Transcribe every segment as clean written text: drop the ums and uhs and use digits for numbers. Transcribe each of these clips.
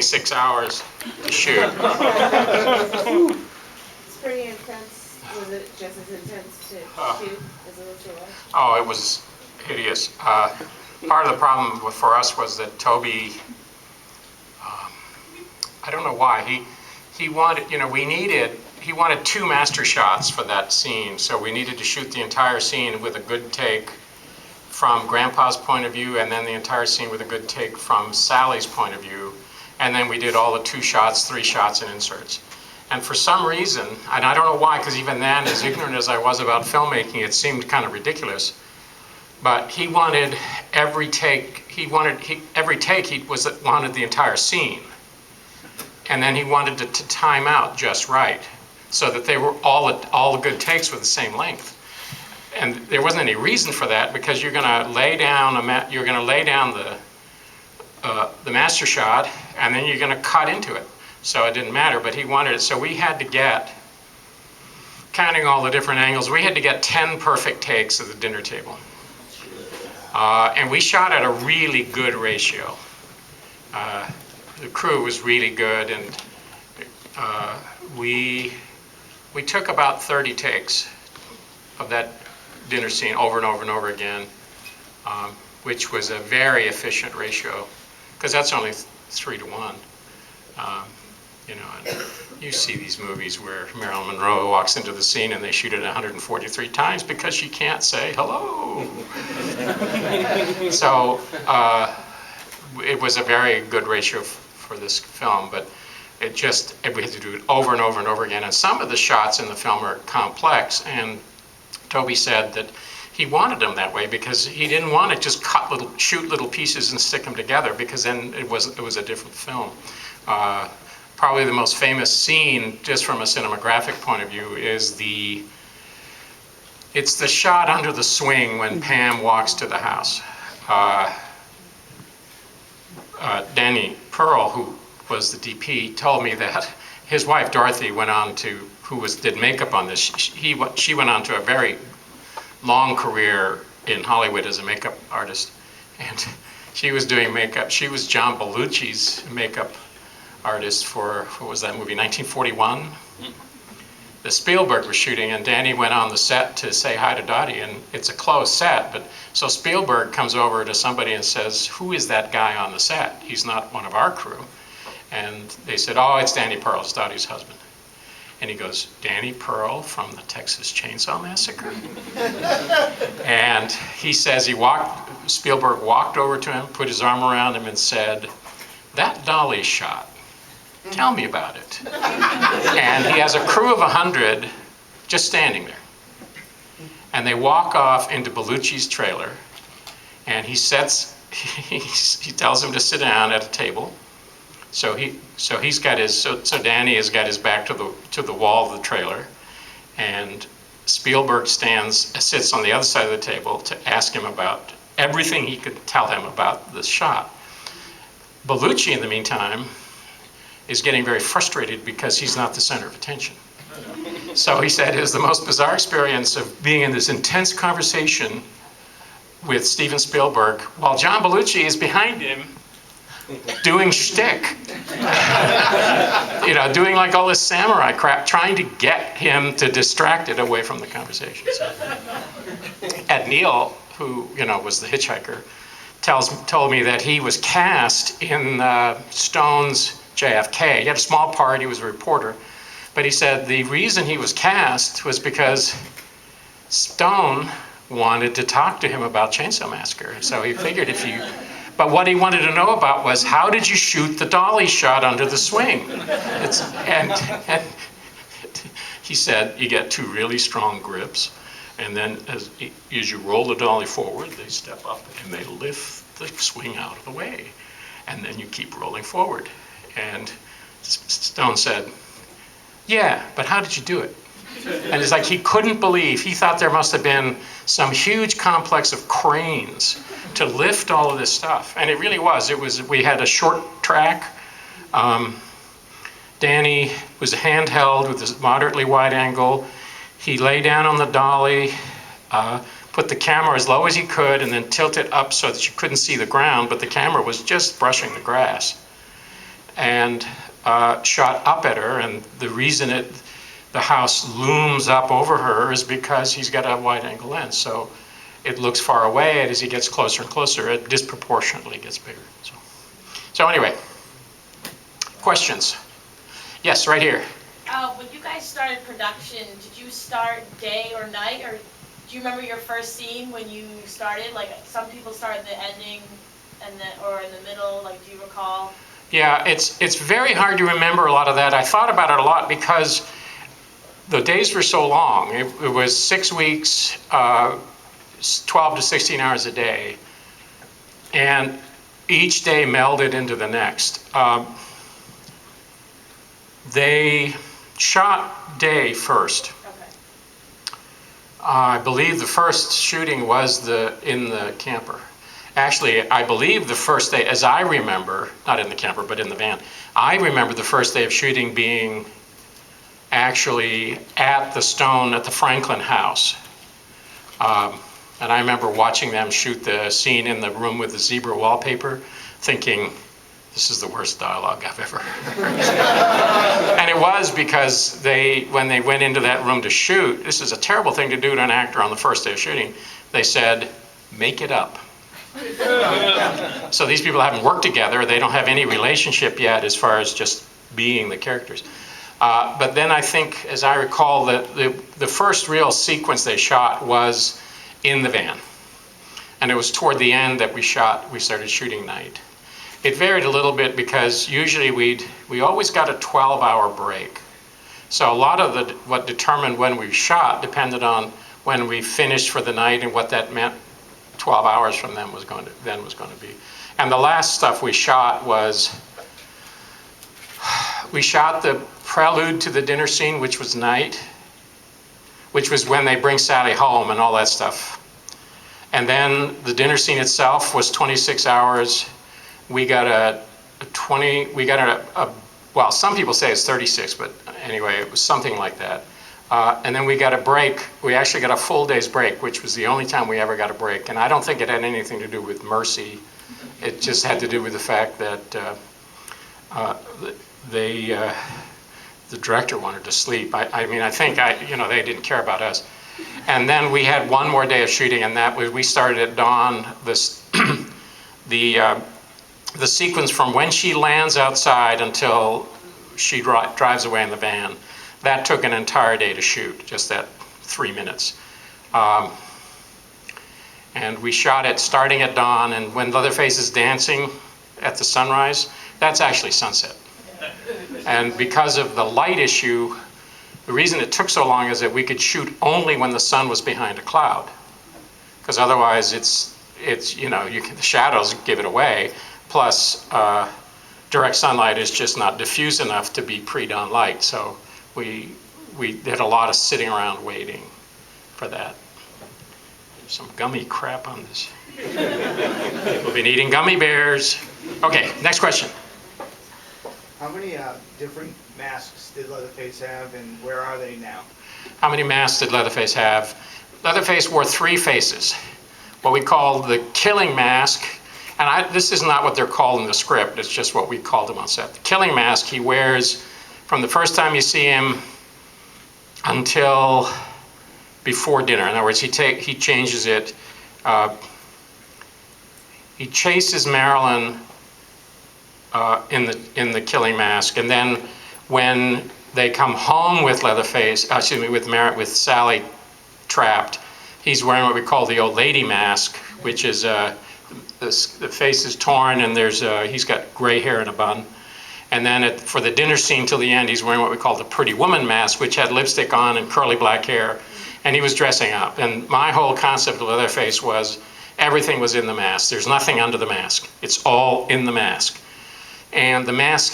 6 hours to shoot. It's pretty intense. Was it just as intense to shoot as it was to watch? Oh, it was hideous. Part of the problem for us was that Toby, I don't know why, he wanted, he wanted 2 master shots for that scene, so we needed to shoot the entire scene with a good take from Grandpa's point of view, and then the entire scene with a good take from Sally's point of view, and then we did all the 2 shots, 3 shots, and inserts. And for some reason, and I don't know why, because even then, as ignorant as I was about filmmaking, it seemed kind of ridiculous, but he wanted every take, he wanted the entire scene. And then he wanted it to time out just right, so that they were all the good takes were the same length. And there wasn't any reason for that, because you're going to lay down the master shot, and then you're going to cut into it. So it didn't matter, but he wanted it. So we had to get, counting all the different angles, we had to get 10 perfect takes of the dinner table. And we shot at a really good ratio. The crew was really good, and we took about 30 takes of that dinner scene over and over and over again, which was a very efficient ratio, because that's only 3 to 1. And you see these movies where Marilyn Monroe walks into the scene and they shoot it 143 times because she can't say hello. So it was a very good ratio for this film, but we had to do it over and over and over again. And some of the shots in the film are complex, and Toby said that he wanted them that way because he didn't want to just shoot little pieces and stick them together, because then it was a different film. Probably the most famous scene, just from a cinematographic point of view, is it's the shot under the swing when Pam walks to the house. Danny Pearl, who was the DP, told me that his wife Dorothy did makeup on this. She went on to a very long career in Hollywood as a makeup artist, and she was doing makeup. She was John Belushi's makeup artist for, what was that movie, 1941? The Spielberg was shooting, and Danny went on the set to say hi to Dottie, and it's a closed set, but so Spielberg comes over to somebody and says, "Who is that guy on the set? He's not one of our crew." And they said, "Oh, it's Danny Pearl, it's Dottie's husband." And he goes, "Danny Pearl from the Texas Chainsaw Massacre?" And he says Spielberg walked over to him, put his arm around him and said, "That dolly shot, tell me about it." And he has a crew of 100 just standing there. And they walk off into Belushi's trailer, and he tells him to sit down at a table. So Danny has got his back to the wall of the trailer, and Spielberg sits on the other side of the table to ask him about everything he could tell him about the shot. Belushi, in the meantime, is getting very frustrated because he's not the center of attention. So he said it was the most bizarre experience of being in this intense conversation with Steven Spielberg while John Belushi is behind him doing shtick. Doing like all this samurai crap, trying to get him to distract it away from the conversation. So, Ed Neal, who was the hitchhiker, told me that he was cast in Stone's JFK. He had a small part, he was a reporter, but he said the reason he was cast was because Stone wanted to talk to him about Chainsaw Massacre. So he figured but what he wanted to know about was, how did you shoot the dolly shot under the swing? And he said, you get 2 really strong grips, and then as you roll the dolly forward, they step up and they lift the swing out of the way. And then you keep rolling forward. And Stone said, "Yeah, but how did you do it?" And it's like he couldn't believe, he thought there must have been some huge complex of cranes to lift all of this stuff. And it really was. We had a short track. Danny was handheld with this moderately wide angle. He lay down on the dolly, put the camera as low as he could, and then tilt it up so that you couldn't see the ground, but the camera was just brushing the grass. and shot up at her. And the reason the house looms up over her is because he's got a wide-angle lens. So it looks far away, and as he gets closer and closer, it disproportionately gets bigger. So anyway, questions? Yes, right here. When you guys started production, did you start day or night, or do you remember your first scene when you started? Like some people start at the ending, or in the middle. Like, do you recall? Yeah, it's very hard to remember a lot of that. I thought about it a lot because the days were so long. It was 6 weeks, 12 to 16 hours a day, and each day melded into the next. They shot day first. Okay. I believe the first shooting was in the camper. Actually, I believe the first day, as I remember, not in the camper, but in the van, I remember the first day of shooting being actually at the Stone at the Franklin house. And I remember watching them shoot the scene in the room with the zebra wallpaper, thinking, this is the worst dialogue I've ever heard. And it was because when they went into that room to shoot, this is a terrible thing to do to an actor on the first day of shooting, they said, make it up. So these people haven't worked together, they don't have any relationship yet as far as just being the characters. But then I think, as I recall, the first real sequence they shot was in the van. And it was toward the end that we started shooting night. It varied a little bit because usually we always got a 12-hour break. So a lot of what determined when we shot depended on when we finished for the night and what that meant 12 hours from then was going to be. And the last stuff we shot was, we shot the prelude to the dinner scene, which was night, which was when they bring Sally home and all that stuff. And then the dinner scene itself was 26 hours. We got well, some people say it's 36, but anyway, it was something like that. And then we got a break. We actually got a full day's break, which was the only time we ever got a break. And I don't think it had anything to do with mercy. It just had to do with the fact that the director wanted to sleep. I mean, I think they didn't care about us. And then we had one more day of shooting, and that was, we started at dawn. The sequence from when she lands outside until she drives away in the van, that took an entire day to shoot, just that 3 minutes. And we shot it starting at dawn, and when Leatherface is dancing at the sunrise, that's actually sunset. And because of the light issue, the reason it took so long is that we could shoot only when the sun was behind a cloud. Because otherwise the shadows give it away. Plus, direct sunlight is just not diffuse enough to be pre-dawn light. So we did a lot of sitting around waiting for that. There's some gummy crap on this. People have been eating gummy bears. Okay, next question. How many different masks did Leatherface have, and where are they now? How many masks did Leatherface have? Leatherface wore 3 faces. What we call the killing mask, and this is not what they're called in the script, it's just what we called him on set. The killing mask he wears from the first time you see him until before dinner. In other words, he changes it. He chases Marilyn in the killing mask, and then when they come home with Leatherface, with Sally trapped, he's wearing what we call the old lady mask, which is the face is torn and he's got gray hair in a bun. And then for the dinner scene till the end, he's wearing what we call the pretty woman mask, which had lipstick on and curly black hair, and he was dressing up. And my whole concept of Leatherface was everything was in the mask. There's nothing under the mask. It's all in the mask. And the mask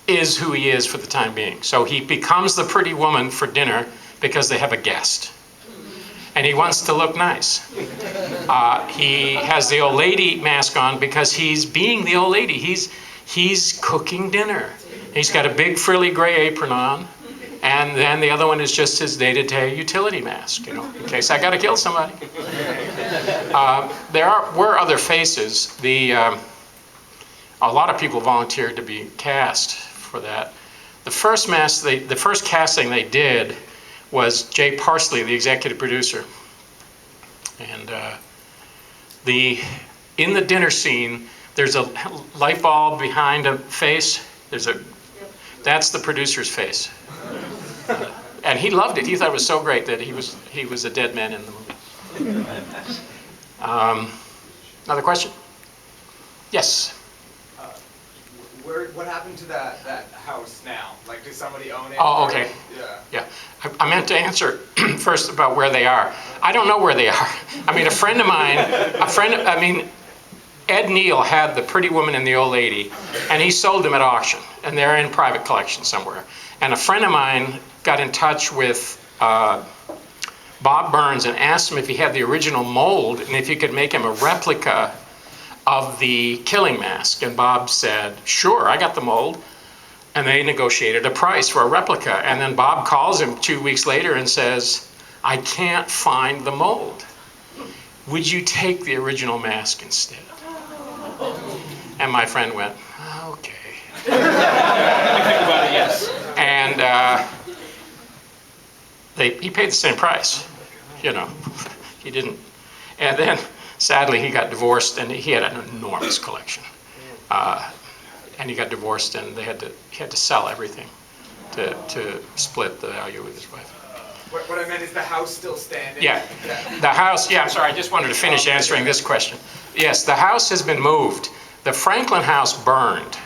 is who he is for the time being. So he becomes the pretty woman for dinner because they have a guest. And he wants to look nice. He has the old lady mask on because he's being the old lady. He's cooking dinner. He's got a big frilly gray apron on. And then the other one is just his day-to-day utility mask, in case I got to kill somebody. There were other faces. a lot of people volunteered to be cast for that. The first casting they did was Jay Parsley, the executive producer. And in the dinner scene, there's a light bulb behind a face. That's the producer's face. And he loved it. He thought it was so great that he was a dead man in the movie. Another question? Yes. What happened to that house now? Like, does somebody own it? Oh, okay. Yeah. I meant to answer first about where they are. I don't know where they are. I mean, Ed Neal had The Pretty Woman and the Old Lady, and he sold them at auction, and they're in private collection somewhere. And a friend of mine got in touch with Bob Burns and asked him if he had the original mold and if he could make him a replica of the killing mask. And Bob said, sure, I got the mold. And they negotiated a price for a replica. And then Bob calls him 2 weeks later and says, I can't find the mold. Would you take the original mask instead? And my friend went, okay. Yes. And he paid the same price, you know. He didn't. And then, sadly, he got divorced, and he had an enormous collection. And he got divorced, and he had to sell everything to split the value with his wife. What I meant is the house still standing? Yeah, the house, yeah, I'm sorry, I just wanted to finish answering this question. Yes, the house has been moved. The Franklin house burned,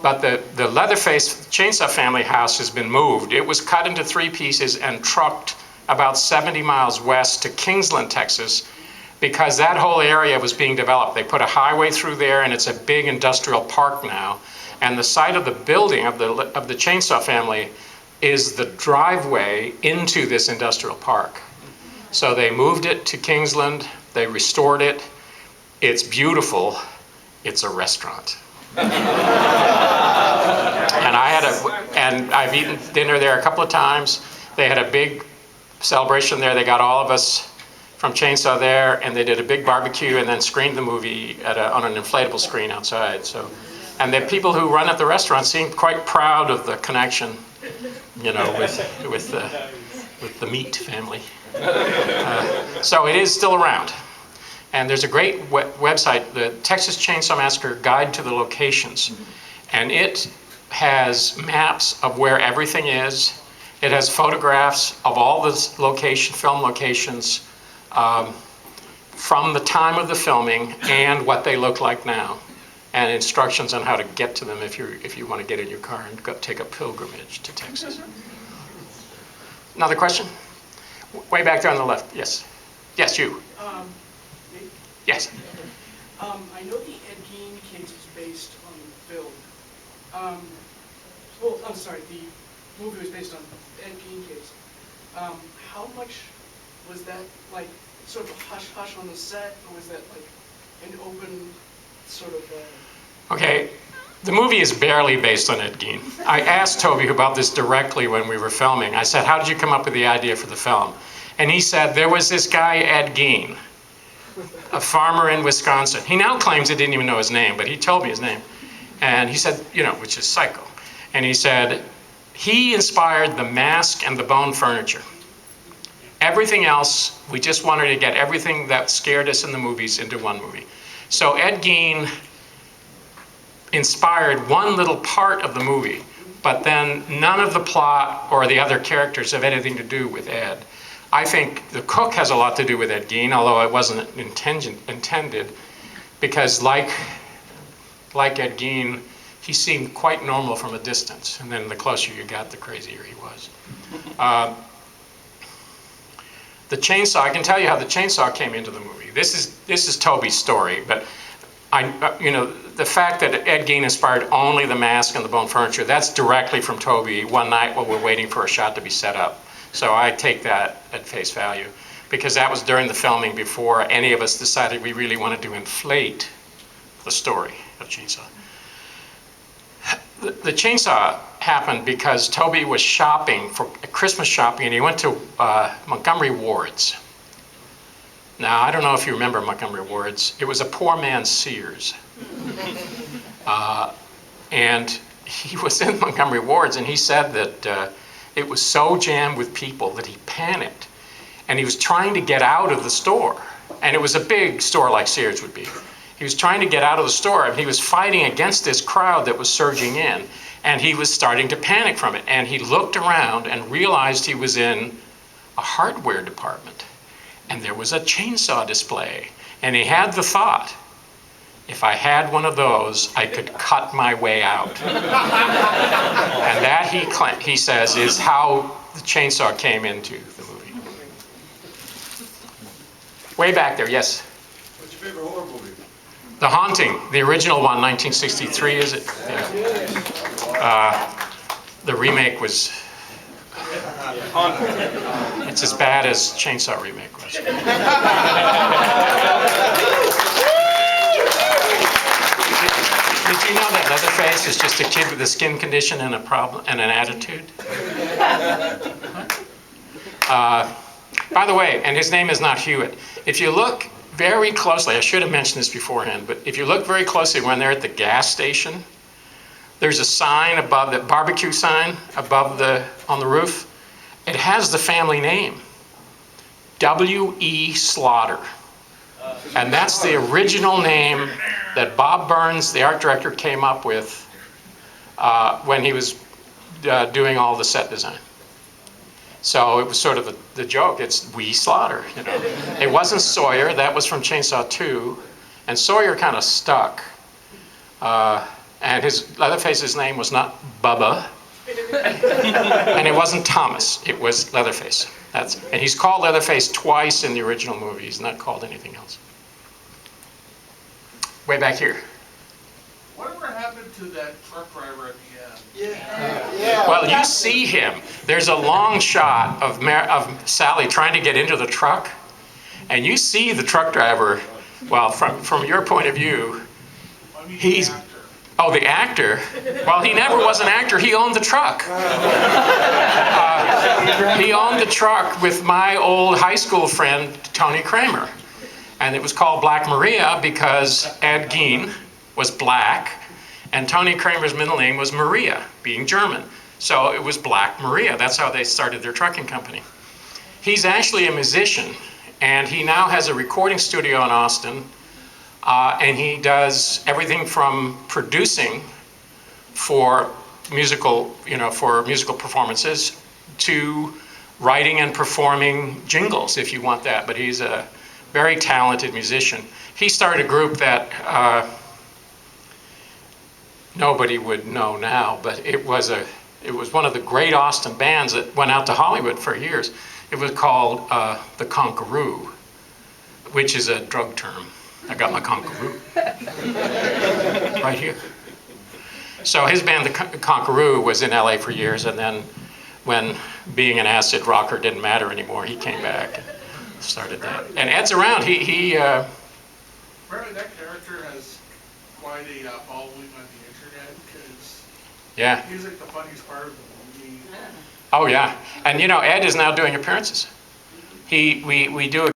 but the Leatherface Chainsaw family house has been moved. It was cut into 3 pieces and trucked about 70 miles west to Kingsland, Texas, because that whole area was being developed. They put a highway through there, and it's a big industrial park now. And the site of the building of the Chainsaw family is the driveway into this industrial park. So they moved it to Kingsland, they restored it. It's beautiful. It's a restaurant. And I've eaten dinner there a couple of times. They had a big celebration there. They got all of us from Chainsaw there, and they did a big barbecue and then screened the movie on an inflatable screen outside. So, and the people who run at the restaurant seemed quite proud of the connection, you know, with the meat family. So it is still around. And there's a great website, the Texas Chainsaw Massacre Guide to the Locations. And it has maps of where everything is. It has photographs of all the film locations from the time of the filming and what they look like now. And instructions on how to get to them if you want to get in your car and go take a pilgrimage to Texas. Another question? Way back there on the left, yes. Yes, you. Me? Yes. I know the Ed Gein case was based on film. The movie was based on the Ed Gein case. How much was that, like, sort of a hush-hush on the set, or was that, like, an open sort of... Okay, the movie is barely based on Ed Gein. I asked Toby about this directly when we were filming. I said, how did you come up with the idea for the film? And he said, there was this guy, Ed Gein, a farmer in Wisconsin. He now claims he didn't even know his name, but he told me his name. And he said, you know, which is psycho. And he said, he inspired the mask and the bone furniture. Everything else, we just wanted to get everything that scared us in the movies into one movie. So Ed Gein inspired one little part of the movie, but then none of the plot or the other characters have anything to do with Ed. I think the cook has a lot to do with Ed Gein, although it wasn't intended, because like Ed Gein, he seemed quite normal from a distance, and then the closer you got, the crazier he was. The chainsaw, I can tell you how the chainsaw came into the movie. This is Toby's story, but the fact that Ed Gein inspired only the mask and the bone furniture, that's directly from Toby one night while we're waiting for a shot to be set up. So I take that at face value, because that was during the filming before any of us decided we really wanted to inflate the story of Chainsaw. The chainsaw happened because Toby was shopping for Christmas shopping, and he went to Montgomery Ward's. Now, I don't know if you remember Montgomery Ward's. It was a poor man's Sears. And he was in Montgomery Wards, and he said that it was so jammed with people that he panicked. And he was trying to get out of the store. And it was a big store like Sears would be. He was trying to get out of the store, and he was fighting against this crowd that was surging in. And he was starting to panic from it. And he looked around and realized he was in a hardware department. And there was a chainsaw display. And he had the thought, if I had one of those, I could cut my way out. And that, he says, is how the chainsaw came into the movie. Way back there, yes? What's your favorite horror movie? The Haunting, the original one, 1963, is it? Yeah. The remake was... It's as bad as Chainsaw remake was. Did you know that Leatherface is just a kid with a skin condition and a problem and an attitude? By the way, and his name is not Hewitt. If you look very closely, I should have mentioned this beforehand, but if you look very closely when they're at the gas station, there's a sign above, the barbecue sign above on the roof. It has the family name, W.E. Slaughter. And that's the original name that Bob Burns, the art director, came up with when he was doing all the set design. So it was sort of the joke, it's We Slaughter, you know. It wasn't Sawyer, that was from Chainsaw 2, and Sawyer kind of stuck. And Leatherface's name was not Bubba, and it wasn't Thomas, it was Leatherface. And he's called Leatherface twice in the original movie, he's not called anything else. Way back here. Whatever happened to that truck driver at the end? Well, you see him. There's a long shot of Sally trying to get into the truck, and you see the truck driver, well, from your point of view, I mean, he's... the actor. Oh, the actor? Well, he never was an actor. He owned the truck. He owned the truck with my old high school friend, Tony Kramer. And it was called Black Maria because Ed Gein was black, and Tony Kramer's middle name was Maria, being German. So it was Black Maria. That's how they started their trucking company. He's actually a musician, and he now has a recording studio in Austin. And he does everything from producing for musical performances to writing and performing jingles, if you want that. But he's a very talented musician. He started a group that nobody would know now, but it was one of the great Austin bands that went out to Hollywood for years. It was called the Conqueroo, which is a drug term. I got my Conqueroo right here. So his band, the Conqueroo, was in LA for years, and then when being an acid rocker didn't matter anymore, he came back and started that. And Ed's around. Apparently that character has quite a following on the internet, because Yeah. he's like the funniest part of the movie. Oh yeah. And Ed is now doing appearances. We do